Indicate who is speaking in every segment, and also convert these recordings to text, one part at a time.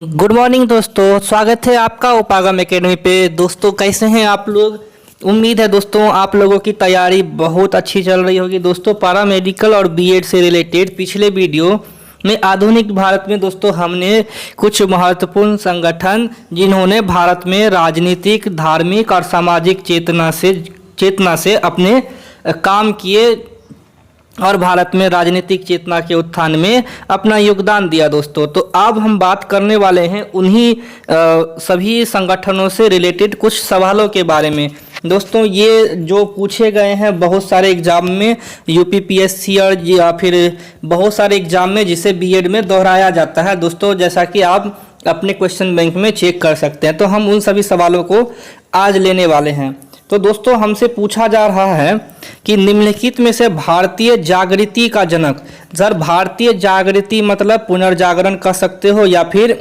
Speaker 1: Good morning दोस्तों, स्वागत है आपका उपागम एकेडमी पे। दोस्तों कैसे हैं आप लोग? उम्मीद है दोस्तों आप लोगों की तैयारी बहुत अच्छी चल रही होगी। दोस्तों पैरा मेडिकल और बीएड से रिलेटेड पिछले वीडियो में आधुनिक भारत में दोस्तों हमने कुछ महत्वपूर्ण संगठन जिन्होंने भारत में राजनीतिक, धार्मिक और सामाजिक चेतना से अपने काम किए और भारत में राजनीतिक चेतना के उत्थान में अपना योगदान दिया। दोस्तों तो अब हम बात करने वाले हैं उन्हीं सभी संगठनों से रिलेटेड कुछ सवालों के बारे में। दोस्तों ये जो पूछे गए हैं बहुत सारे एग्जाम में, यूपीपीएससी और या फिर बहुत सारे एग्जाम में, जिसे बीएड में दोहराया जाता है दोस्तों, जैसा कि आप अपने क्वेश्चन बैंक में चेक कर सकते हैं। तो हम उन सभी सवालों को आज लेने वाले हैं। तो दोस्तों हमसे पूछा जा रहा है कि निम्नलिखित में से भारतीय जागृति का जनक, सर भारतीय जागृति मतलब पुनर्जागरण कह सकते हो, या फिर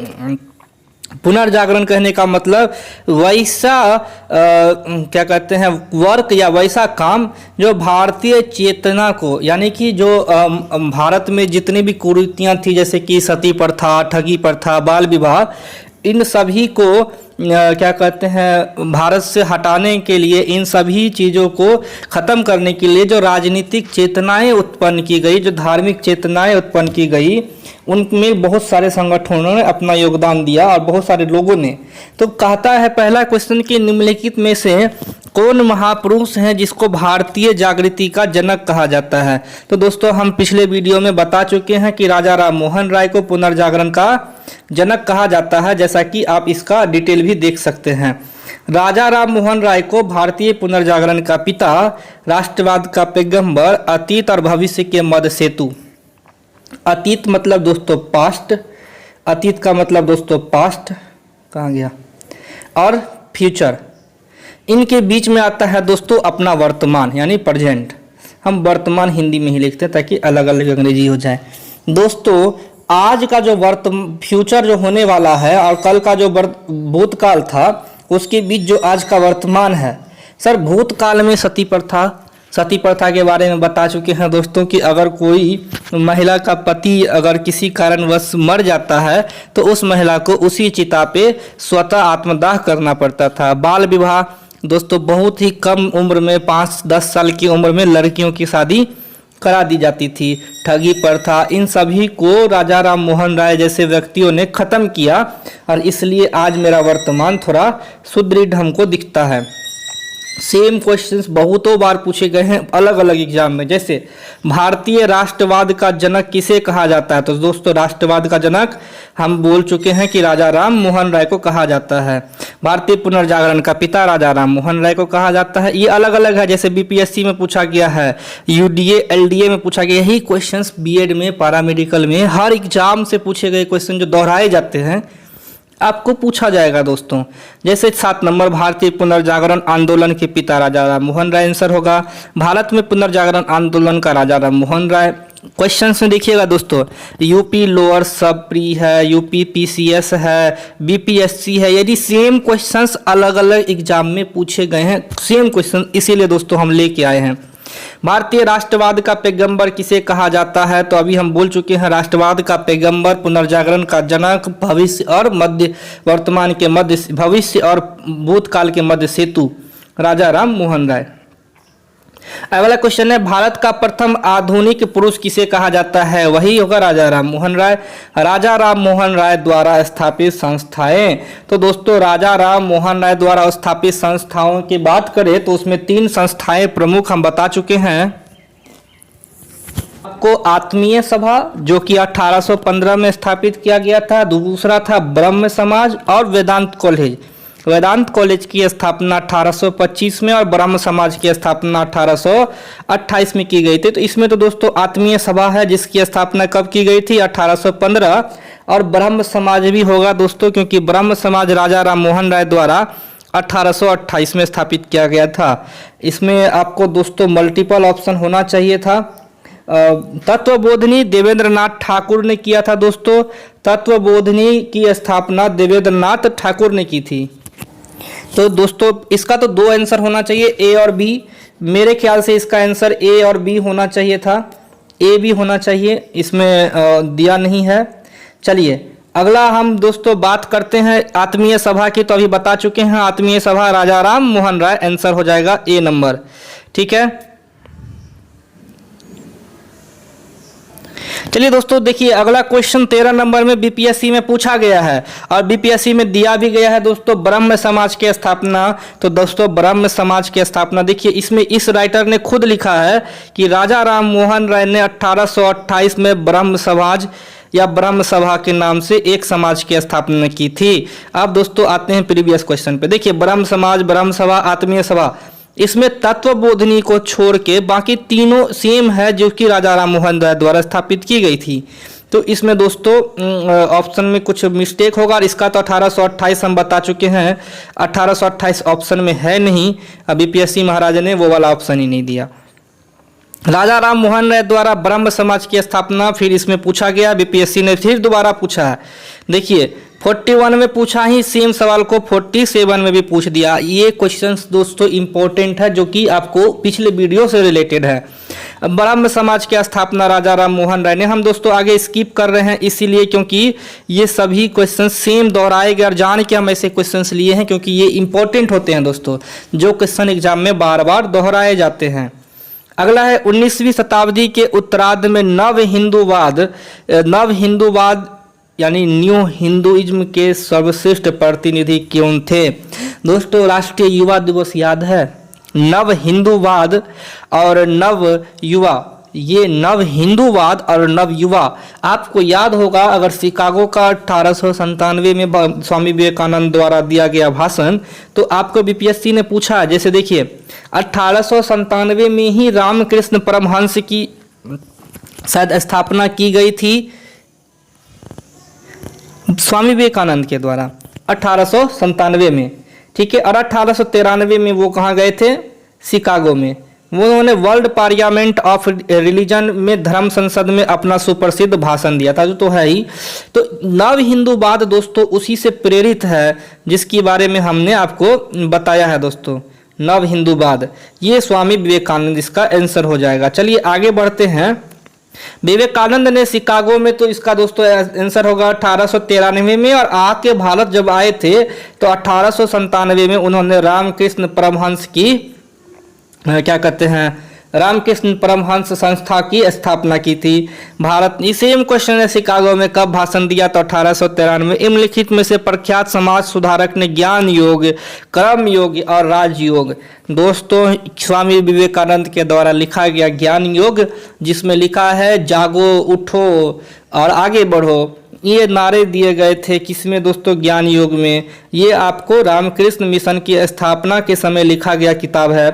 Speaker 1: पुनर्जागरण कहने का मतलब वैसा क्या कहते हैं वर्क या वैसा काम जो भारतीय चेतना को, यानी कि जो भारत में जितनी भी कुरीतियां थी जैसे कि सती प्रथा, ठगी प्रथा, बाल विवाह, इन सभी को क्या कहते हैं भारत से हटाने के लिए, इन सभी चीज़ों को ख़त्म करने के लिए जो राजनीतिक चेतनाएं उत्पन्न की गई, जो धार्मिक चेतनाएं उत्पन्न की गई, उनमें बहुत सारे संगठनों ने अपना योगदान दिया और बहुत सारे लोगों ने। तो कहता है पहला क्वेश्चन कि निम्नलिखित में से कौन महापुरुष हैं जिसको भारतीय जागृति का जनक कहा जाता है? तो दोस्तों हम पिछले वीडियो में बता चुके हैं कि राजा राम मोहन राय को पुनर्जागरण का जनक कहा जाता है, जैसा कि आप इसका डिटेल भी देख सकते हैं। राजा राम मोहन राय को भारतीय पुनर्जागरण का पिता, राष्ट्रवाद का पैगंबर, अतीत और भविष्य के मध्य सेतु। अतीत मतलब दोस्तों पास्ट, अतीत का मतलब दोस्तों पास्ट, कहाँ गया, और फ्यूचर, इनके बीच में आता है दोस्तों अपना वर्तमान यानी प्रेजेंट। हम वर्तमान हिंदी में ही लिखते हैं ताकि अलग अलग अंग्रेजी हो जाए। दोस्तों आज का जो फ्यूचर जो होने वाला है और कल का जो भूतकाल था, उसके बीच जो आज का वर्तमान है। सर भूतकाल में सती प्रथा के बारे में बता चुके हैं दोस्तों कि अगर कोई महिला का पति अगर किसी कारणवश मर जाता है तो उस महिला को उसी चिता पे स्वतः आत्मदाह करना पड़ता था। बाल विवाह दोस्तों बहुत ही कम उम्र में 5-10 साल की उम्र में लड़कियों की शादी करा दी जाती थी। ठगी प्रथा, इन सभी को राजा राम मोहन राय जैसे व्यक्तियों ने खत्म किया और इसलिए आज मेरा वर्तमान थोड़ा सुदृढ़ हमको दिखता है। सेम क्वेश्चंस बहुतों बार पूछे गए हैं अलग अलग एग्जाम में। जैसे भारतीय राष्ट्रवाद का जनक किसे कहा जाता है? तो दोस्तों राष्ट्रवाद का जनक हम बोल चुके हैं कि राजा राम मोहन राय को कहा जाता है। भारतीय पुनर्जागरण का पिता राजा राम मोहन राय को कहा जाता है। ये अलग अलग है, जैसे बीपीएससी में पूछा गया है, यूडीए एलडीए में पूछा गया। यही क्वेश्चंस बीएड में, पैरामेडिकल में, हर एग्जाम से पूछे गए क्वेश्चन जो दोहराए जाते हैं आपको पूछा जाएगा दोस्तों। जैसे 7 नंबर भारतीय पुनर्जागरण आंदोलन के पिता राजा राम मोहन राय आंसर होगा। भारत में पुनर्जागरण आंदोलन का राजा राम मोहन राय। क्वेश्चन में देखिएगा दोस्तों, यूपी लोअर सब प्री है, यूपी पीसीएस है, बीपीएससी है। यदि सेम क्वेश्चंस अलग अलग एग्जाम में पूछे गए हैं, सेम क्वेश्चन, इसीलिए दोस्तों हम लेके आए हैं। भारतीय राष्ट्रवाद का पैगंबर किसे कहा जाता है? तो अभी हम बोल चुके हैं राष्ट्रवाद का पैगंबर, पुनर्जागरण का जनक, भविष्य और मध्य, वर्तमान के मध्य, भविष्य और भूतकाल के मध्य सेतु राजा राम मोहन राय। अगला क्वेश्चन है भारत का प्रथम आधुनिक पुरुष किसे कहा जाता है? वही होगा राजा राम मोहन राय। राजा राम मोहन राय द्वारा स्थापित संस्थाएं। तो दोस्तों राजा राम मोहन राय द्वारा स्थापित संस्थाओं की बात करें तो उसमें 3 संस्थाएं प्रमुख हम बता चुके हैं आपको। आत्मीय सभा जो कि 1815 में स्थापित किया गया था, दूसरा था ब्रह्म समाज, और वेदांत कॉलेज। वेदांत कॉलेज की स्थापना 1825 में और ब्रह्म समाज की स्थापना 1828 में की गई थी। तो इसमें तो दोस्तों आत्मीय सभा है जिसकी स्थापना कब की गई थी? 1815। और ब्रह्म समाज भी होगा दोस्तों, क्योंकि ब्रह्म समाज राजा राम मोहन राय द्वारा 1828 में स्थापित किया गया था। इसमें आपको दोस्तों मल्टीपल ऑप्शन होना चाहिए था। तत्वबोधिनी देवेंद्रनाथ ठाकुर ने किया था दोस्तों। तत्वबोधिनी की स्थापना देवेंद्रनाथ ठाकुर ने की थी। तो दोस्तों इसका तो 2 आंसर होना चाहिए, ए और बी। मेरे ख्याल से इसका आंसर ए और बी होना चाहिए था, ए भी होना चाहिए, इसमें दिया नहीं है। चलिए अगला हम दोस्तों बात करते हैं आत्मीय सभा की, तो अभी बता चुके हैं आत्मीय सभा राजा राम मोहन राय, आंसर हो जाएगा ए नंबर। ठीक है, चलिए दोस्तों देखिए अगला क्वेश्चन 13 नंबर में बीपीएससी में पूछा गया है और बीपीएससी में दिया भी गया है दोस्तों, ब्रह्म समाज की स्थापना। तो दोस्तों ब्रह्म समाज की स्थापना देखिए, इसमें इस राइटर ने खुद लिखा है कि राजा राम मोहन राय ने 1828 में ब्रह्म समाज या ब्रह्म सभा के नाम से एक समाज की स्थापना की थी। अब दोस्तों आते हैं प्रीवियस क्वेश्चन पे। देखिए ब्रह्म समाज, ब्रह्म सभा, आत्मीय सभा, इसमें तत्वबोधिनी को छोड़ के बाकी तीनों सेम है जो कि राजा राम मोहन राय द्वारा स्थापित की गई थी। तो इसमें दोस्तों ऑप्शन में कुछ मिस्टेक होगा और इसका तो 1828 हम बता चुके हैं, 1828 ऑप्शन में है नहीं। बीपीएससी महाराज ने वो वाला ऑप्शन ही नहीं दिया। राजा राम मोहन राय द्वारा ब्रह्म समाज की स्थापना फिर इसमें पूछा गया, बीपीएससी ने फिर दोबारा पूछा है। देखिए 41 में पूछा ही सेम सवाल को 47 में भी पूछ दिया। ये क्वेश्चंस दोस्तों इंपॉर्टेंट है जो कि आपको पिछले वीडियो से रिलेटेड है। ब्रह्म समाज की स्थापना राजा राम मोहन राय ने, हम दोस्तों आगे स्किप कर रहे हैं इसीलिए क्योंकि ये सभी क्वेश्चन सेम दोहराए गए और जान के हम ऐसे क्वेश्चंस लिए हैं क्योंकि ये इंपॉर्टेंट होते हैं दोस्तों, जो क्वेश्चन एग्जाम में बार बार दोहराए जाते हैं। अगला है 19वीं शताब्दी के उत्तरार्ध में नव हिंदूवाद यानी न्यू हिंदुइज्म के सर्वश्रेष्ठ प्रतिनिधि कौन थे? दोस्तों राष्ट्रीय युवा दिवस याद है? नव हिंदूवाद और नव युवा, ये नव हिंदूवाद और नव युवा आपको याद होगा अगर शिकागो का 1897 में स्वामी विवेकानंद द्वारा दिया गया भाषण, तो आपको बीपीएससी ने पूछा, जैसे देखिए 1897 में ही रामकृष्ण परमहंस की शायद स्थापना की गई थी स्वामी विवेकानंद के द्वारा 1897 में, ठीक है। और 1893 में वो कहाँ गए थे? शिकागो में। वो उन्होंने वर्ल्ड पार्लियामेंट ऑफ रिलीजन में धर्म संसद में अपना सुप्रसिद्ध भाषण दिया था, जो तो है ही। तो नव हिंदूवाद दोस्तों उसी से प्रेरित है जिसके बारे में हमने आपको बताया है दोस्तों, नव हिंदूवाद, ये स्वामी विवेकानंद इसका आंसर हो जाएगा। चलिए आगे बढ़ते हैं। विवेकानंद ने शिकागो में, तो इसका दोस्तों आंसर होगा 1893 में, और आके भारत जब आए थे तो 1897 में उन्होंने रामकृष्ण परमहंस की क्या कहते हैं, रामकृष्ण परमहंस संस्था की स्थापना की थी भारत। सेम क्वेश्चन है, शिकागो में कब भाषण दिया? तो 1893। निम्नलिखित में से प्रख्यात समाज सुधारक ने ज्ञान योग, कर्म योग और राजयोग, दोस्तों स्वामी विवेकानंद के द्वारा लिखा गया ज्ञान योग, जिसमें लिखा है जागो, उठो और आगे बढ़ो, ये नारे दिए गए थे किसमें दोस्तों? ज्ञान योग में। ये आपको रामकृष्ण मिशन की स्थापना के समय लिखा गया किताब है।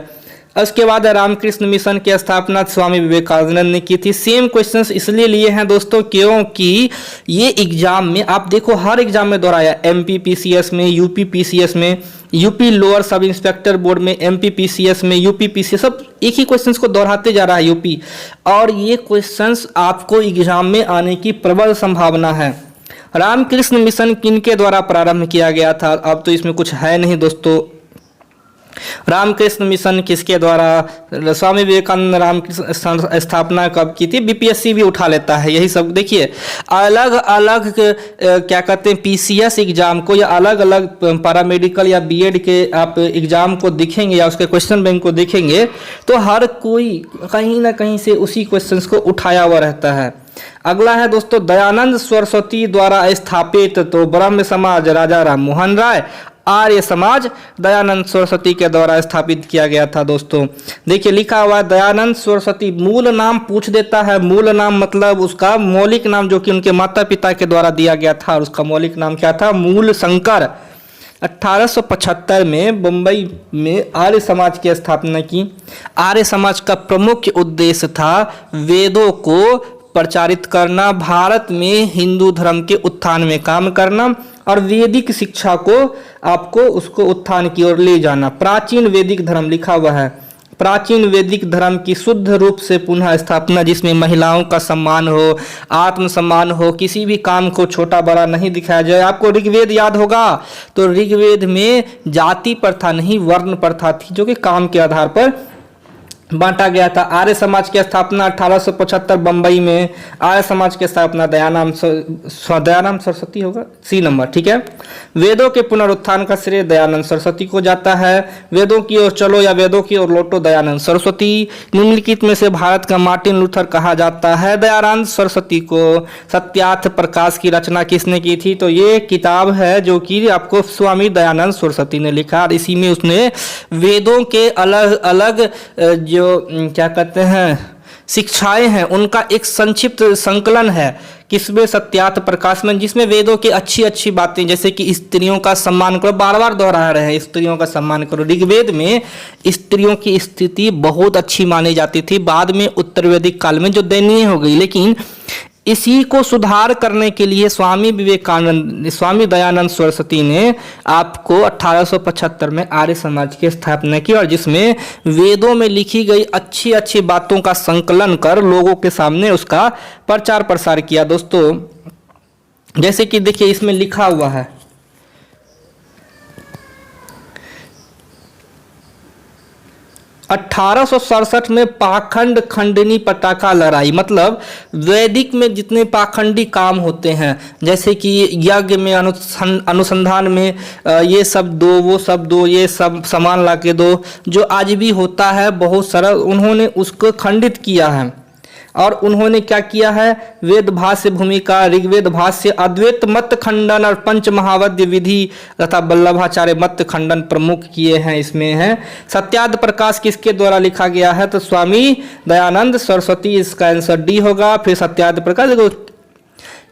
Speaker 1: उसके बाद रामकृष्ण मिशन की स्थापना स्वामी विवेकानंद ने की थी। सेम क्वेश्चंस इसलिए लिए हैं दोस्तों क्योंकि ये एग्जाम में आप देखो, हर एग्जाम में दोहराया, एमपी पीसीएस में, यूपी पीसीएस में, UP lower sub inspector board में, एमपी पीसीएस में, यूपी पीसीएस, सब एक ही क्वेश्चंस को दोहराते जा रहा है यूपी, और ये क्वेश्चंस आपको एग्जाम में आने की प्रबल संभावना है। रामकृष्ण मिशन किनके द्वारा प्रारंभ किया गया था? अब तो इसमें कुछ है नहीं दोस्तों। रामकृष्ण मिशन किसके द्वारा, स्वामी विवेकानंद रामकृष्ण स्थापना कब की थी? बीपीएससी भी उठा लेता है यही सब। देखिए अलग अलग क्या कहते हैं पीसीएस एग्जाम को, या अलग अलग पैरामेडिकल या बीएड के आप एग्जाम को देखेंगे या उसके क्वेश्चन बैंक को देखेंगे तो हर कोई कहीं ना कहीं से उसी क्वेश्चंस को उठाया हुआ रहता है। अगला है दोस्तों दयानंद सरस्वती द्वारा स्थापित, तो ब्रह्म समाज राजा राम मोहन राय, आर्य समाज दयानंद सरस्वती के द्वारा स्थापित किया गया था दोस्तों। देखिए लिखा हुआ है दयानंद सरस्वती, मूल नाम पूछ देता है, मूल नाम मतलब उसका मौलिक नाम जो कि उनके माता पिता के द्वारा दिया गया था, और उसका मौलिक नाम क्या था? मूल शंकर। 1875 में बम्बई में आर्य समाज की स्थापना की। आर्य समाज का प्रमुख उद्देश्य था वेदों को प्रचारित करना, भारत में हिंदू धर्म के उत्थान में काम करना और वैदिक शिक्षा को आपको उसको उत्थान की ओर ले जाना। प्राचीन वैदिक धर्म लिखा हुआ है, प्राचीन वैदिक धर्म की शुद्ध रूप से पुनः स्थापना, जिसमें महिलाओं का सम्मान हो, आत्मसम्मान हो, किसी भी काम को छोटा बड़ा नहीं दिखाया जाए। आपको ऋग्वेद याद होगा, तो ऋग्वेद में जाति प्रथा नहीं वर्ण प्रथा थी जो कि काम के आधार पर बांटा गया था। आर्य समाज की स्थापना 1875 बंबई में। आर्य समाज की स्थापना दयाराम सरस्वती होगा, सी नंबर, ठीक है। वेदों के पुनरुत्थान का श्रेय दयानंद सरस्वती को जाता है। वेदों की ओर चलो या वेदों की ओर लौटो, दयानंद सरस्वती। निम्नलिखित में से भारत का मार्टिन लूथर कहा जाता है, दयानंद सरस्वती को। सत्यार्थ प्रकाश की रचना किसने की थी? तो ये किताब है जो कि आपको स्वामी दयानंद सरस्वती ने लिखा, और इसी में उसने वेदों के अलग अलग जो क्या कहते हैं शिक्षाएं हैं उनका एक संक्षिप्त संकलन है किसमें? सत्यार्थ प्रकाश में, जिसमें वेदों की अच्छी अच्छी बातें, जैसे कि स्त्रियों का सम्मान करो, बार बार दोहरा रहे हैं स्त्रियों का सम्मान करो। ऋग्वेद में स्त्रियों की स्थिति बहुत अच्छी मानी जाती थी, बाद में उत्तर वैदिक काल में जो दयनीय हो गई, लेकिन इसी को सुधार करने के लिए स्वामी दयानंद सरस्वती ने आपको 1875 में आर्य समाज की स्थापना की, और जिसमें वेदों में लिखी गई अच्छी अच्छी बातों का संकलन कर लोगों के सामने उसका प्रचार प्रसार किया। दोस्तों जैसे कि देखिए इसमें लिखा हुआ है 1867 में पाखंड खंडनी पटाखा लड़ाई, मतलब वैदिक में जितने पाखंडी काम होते हैं, जैसे कि यज्ञ में अनुसंधान में ये सब दो वो सब दो, ये सब सामान ला के दो, जो आज भी होता है बहुत सारा, उन्होंने उसको खंडित किया है। और उन्होंने क्या किया है? वेद भाष्य भूमिका, ऋग्वेद भाष्य, अद्वैत मत खंडन और पंच महावद्य विधि तथा वल्लभाचार्य मत खंडन प्रमुख किए हैं। इसमें है सत्यार्थ प्रकाश किसके द्वारा लिखा गया है? तो स्वामी दयानंद सरस्वती, इसका आंसर डी होगा। फिर सत्यार्थ प्रकाश देखो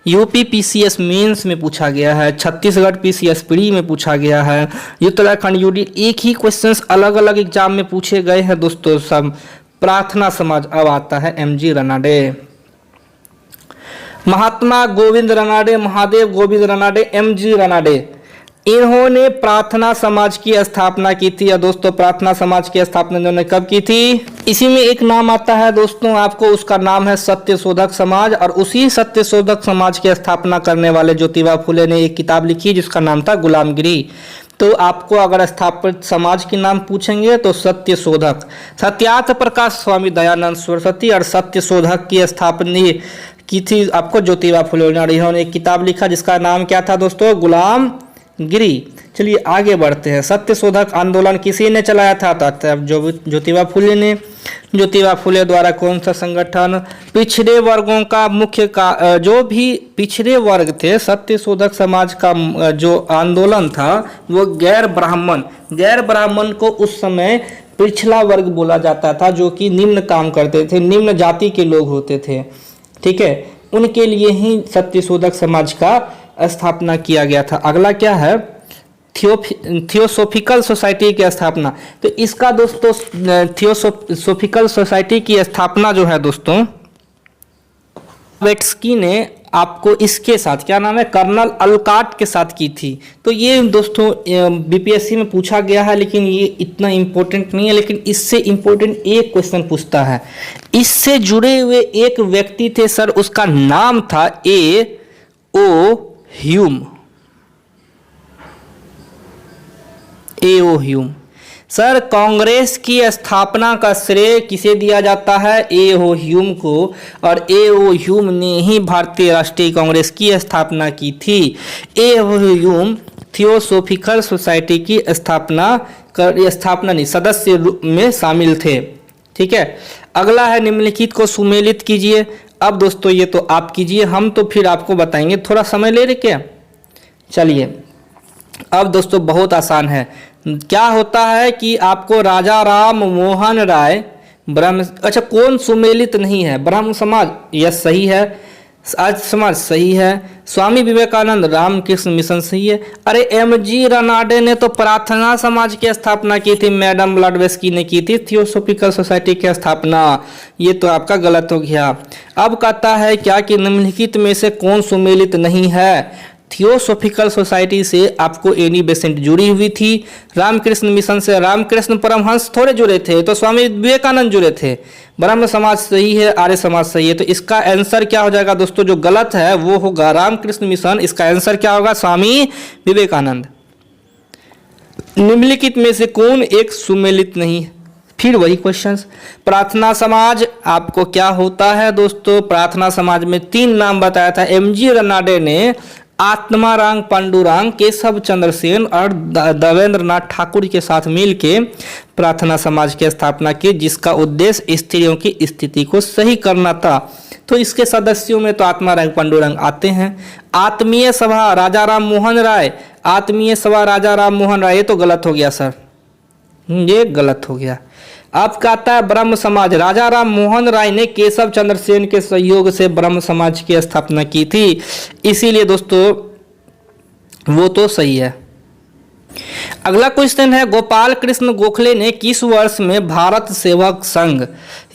Speaker 1: यूपी पीसीएस मेंस में पूछा गया है, छत्तीसगढ़ पीसीएस प्री में पूछा गया है, उत्तराखंड यूडी, एक ही क्वेश्चंस अलग अलग एग्जाम में पूछे गए हैं दोस्तों सब। प्रार्थना समाज अब आता है एमजी रनाडे। महात्मा गोविंद रनाडे, महादेव गोविंद रनाडे, एमजी रनाडे, इन्होंने प्रार्थना समाज की स्थापना की थी। या दोस्तों प्रार्थना समाज की स्थापना इन्होंने कब की थी? इसी में एक नाम आता है दोस्तों आपको, उसका नाम है सत्यशोधक समाज, और उसी सत्यशोधक समाज की स्थापना करने वाले ज्योतिबा फुले ने एक किताब लिखी जिसका नाम था गुलामगिरी। तो आपको अगर स्थापित समाज के नाम पूछेंगे तो सत्यशोधक, सत्यार्थ प्रकाश स्वामी दयानंद सरस्वती, और सत्यशोधक की स्थापना की थी आपको ज्योतिबा फुले। इन्होंने एक किताब लिखा जिसका नाम क्या था दोस्तों? गुलामगिरी। चलिए आगे बढ़ते हैं। सत्यशोधक आंदोलन किसी ने चलाया था? तो ज्योतिबा फुले ने। ज्योतिबा फुले द्वारा कौन सा संगठन? पिछड़े वर्गों का मुख्य का जो भी पिछड़े वर्ग थे, सत्यशोधक समाज का जो आंदोलन था वो गैर ब्राह्मण को उस समय पिछला वर्ग बोला जाता था, जो कि निम्न काम करते थे, निम्न जाति के लोग होते थे, ठीक है, उनके लिए ही सत्यशोधक समाज का स्थापना किया गया था। अगला क्या है? थियोसोफिकल सोसाइटी की स्थापना। तो इसका दोस्तों थियोसोफिकल सोसाइटी की स्थापना जो है दोस्तों वेट्सकी ने आपको इसके साथ, क्या नाम है, कर्नल अलकाट के साथ की थी। तो ये दोस्तों बीपीएससी में पूछा गया है, लेकिन ये इतना इम्पोर्टेंट नहीं है, लेकिन इससे इम्पोर्टेंट एक क्वेश्चन पूछता है। इससे जुड़े हुए एक व्यक्ति थे सर, उसका नाम था ए.ओ. ह्यूम। सर कांग्रेस की स्थापना का श्रेय किसे दिया जाता है? ए.ओ. ह्यूम को, और ए.ओ. ह्यूम ने ही भारतीय राष्ट्रीय कांग्रेस की स्थापना की थी। ए.ओ. ह्यूम थियोसोफिकल सोसाइटी की स्थापना नहीं, सदस्य में शामिल थे, ठीक है। अगला है निम्नलिखित को सुमेलित कीजिए। अब दोस्तों ये तो आप कीजिए, हम तो फिर आपको बताएंगे, थोड़ा समय ले रहे क्या? चलिए अब दोस्तों बहुत आसान है। क्या होता है कि आपको राजा राम मोहन राय ब्रह्म, अच्छा कौन सुमेलित नहीं है? ब्रह्म समाज, यस सही है। आज समाज सही है। स्वामी विवेकानंद रामकृष्ण मिशन सही है। अरे एमजी रनाडे ने तो प्रार्थना समाज की स्थापना की थी, मैडम ब्लडवेस्की ने की थी थियोसोफिकल सोसाइटी की स्थापना। ये तो आपका गलत हो गया। अब कहता है क्या कि निम्नलिखित में से कौन सुमेलित नहीं है? थियोसोफिकल सोसाइटी से आपको एनी बेसेंट जुड़ी हुई थी, रामकृष्ण मिशन से रामकृष्ण परमहंस थोड़े जुड़े थे, तो स्वामी विवेकानंद जुड़े थे। ब्रह्म समाज सही है, आर्य समाज सही है। तो इसका आंसर क्या हो जाएगा दोस्तों? जो गलत है वो होगा रामकृष्ण मिशन, इसका आंसर क्या होगा? स्वामी विवेकानंद। निम्नलिखित में से कौन एक सुमेलित नहीं? फिर वही क्वेश्चंस। प्रार्थना समाज आपको क्या होता है दोस्तों? प्रार्थना समाज में 3 नाम बताया था। एमजी रनाडे ने आत्माराम पांडुरंग, केशव चंद्र सेन और देवेंद्र नाथ ठाकुर के साथ मिलके प्रार्थना समाज की स्थापना की, जिसका उद्देश्य स्त्रियों की स्थिति को सही करना था। तो इसके सदस्यों में तो आत्माराम पांडुरंग आते हैं। आत्मीय सभा राजा राम मोहन राय, आत्मीय सभा राजा राम मोहन राय, ये तो गलत हो गया सर, ये गलत हो गया। आपका आता है ब्रह्म समाज, राजा राम मोहन राय ने केशव चंद्र सेन के सहयोग से ब्रह्म समाज की स्थापना की थी, इसीलिए दोस्तों वो तो सही है। अगला क्वेश्चन है, गोपाल कृष्ण गोखले ने किस वर्ष में भारत सेवक संघ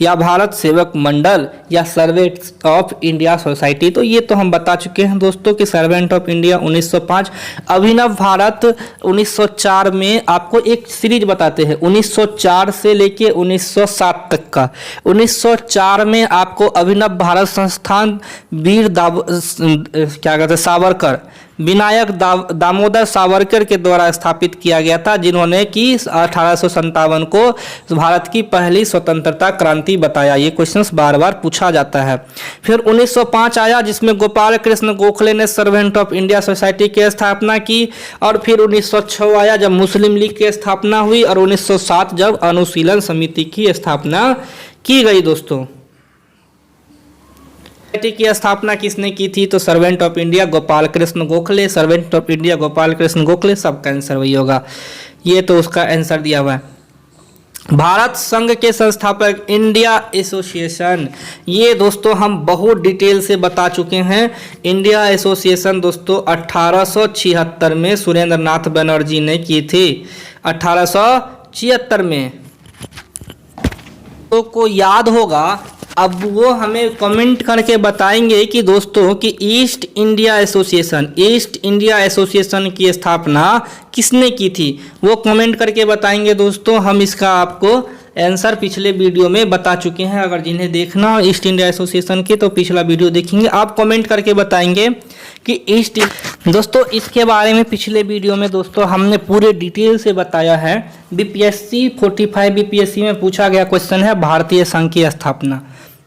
Speaker 1: या भारत सेवक मंडल या सर्वेंट ऑफ इंडिया सोसाइटी, तो ये तो हम बता चुके हैं दोस्तों कि सर्वेंट ऑफ इंडिया 1905, अभिनव भारत 1904 में। आपको एक सीरीज बताते हैं 1904 से लेके 1907 तक का। 1904 में आपको अभिनव भारत संस्थान वीर क्या कहते हैं सावरकर, विनायक दामोदर सावरकर के द्वारा स्थापित किया गया था, जिन्होंने कि 1857 को भारत की पहली स्वतंत्रता क्रांति बताया। ये क्वेश्चंस बार बार पूछा जाता है। फिर 1905 आया, जिसमें गोपाल कृष्ण गोखले ने सर्वेंट ऑफ इंडिया सोसाइटी की स्थापना की। और फिर 1906 आया, जब मुस्लिम लीग की स्थापना हुई। और 1907 जब अनुशीलन समिति की स्थापना की गई दोस्तों। की स्थापना किसने की थी? तो servant of India Gopal Krishna Gokhale, servant of India Gopal Krishna Gokhale, सबका आंसर वही होगा। ये तो उसका आंसर दिया हुआ है। भारत संघ के संस्थापक इंडिया एसोसिएशन, ये दोस्तों हम बहुत डिटेल से बता चुके हैं। इंडिया एसोसिएशन दोस्तों 1876 में सुरेंद्र नाथ बनर्जी ने की थी, 1876 में। तो को याद होगा, अब वो हमें कमेंट करके बताएंगे कि दोस्तों कि ईस्ट इंडिया एसोसिएशन की स्थापना किसने की थी, वो कमेंट करके बताएंगे दोस्तों। हम इसका आपको आंसर पिछले वीडियो में बता चुके हैं। अगर जिन्हें देखना हो ईस्ट इंडिया एसोसिएशन के तो पिछला वीडियो देखेंगे। आप कमेंट करके बताएंगे कि ईस्ट दोस्तों इसके बारे में पिछले वीडियो में दोस्तों हमने पूरे डिटेल से बताया है। बीपीएससी 45 बीपीएससी में पूछा गया क्वेश्चन है भारतीय संघ की स्थापना।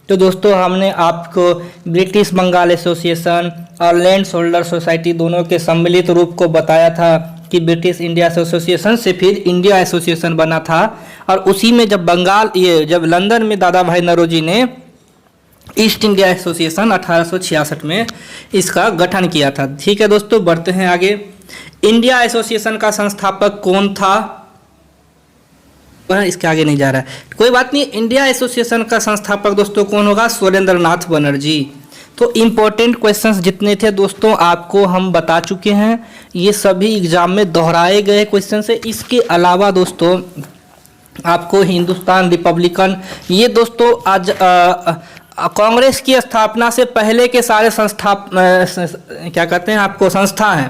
Speaker 1: तो दोस्तों हमने आपको ब्रिटिश बंगाल एसोसिएशन और लैंड होल्डर सोसाइटी दोनों के सम्मिलित रूप को बताया था कि ब्रिटिश इंडिया एसोसिएशन से फिर इंडिया एसोसिएशन बना था। और उसी में जब लंदन में दादा भाई नौरोजी ने ईस्ट इंडिया एसोसिएशन 1866 में इसका गठन किया था। ठीक है दोस्तों, बढ़ते हैं आगे। इंडिया एसोसिएशन का संस्थापक कौन था? इसके आगे नहीं जा रहा है, कोई बात नहीं। इंडिया एसोसिएशन का संस्थापक दोस्तों कौन होगा? सुरेंद्र नाथ बनर्जी। तो इम्पोर्टेंट क्वेश्चंस जितने थे दोस्तों आपको हम बता चुके हैं, ये सभी एग्जाम में दोहराए गए क्वेश्चन है। इसके अलावा दोस्तों आपको हिंदुस्तान रिपब्लिकन, ये दोस्तों आज कांग्रेस की स्थापना से पहले के सारे क्या कहते हैं आपको संस्था हैं।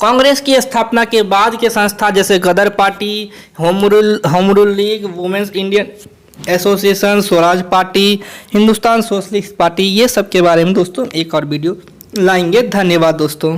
Speaker 1: कांग्रेस की स्थापना के बाद के संस्था जैसे Ghadar party, home rule league, women's Indian association, Swaraj party, Hindustan socialist party, ये सब के बारे में दोस्तों एक और वीडियो लाएंगे। धन्यवाद दोस्तों।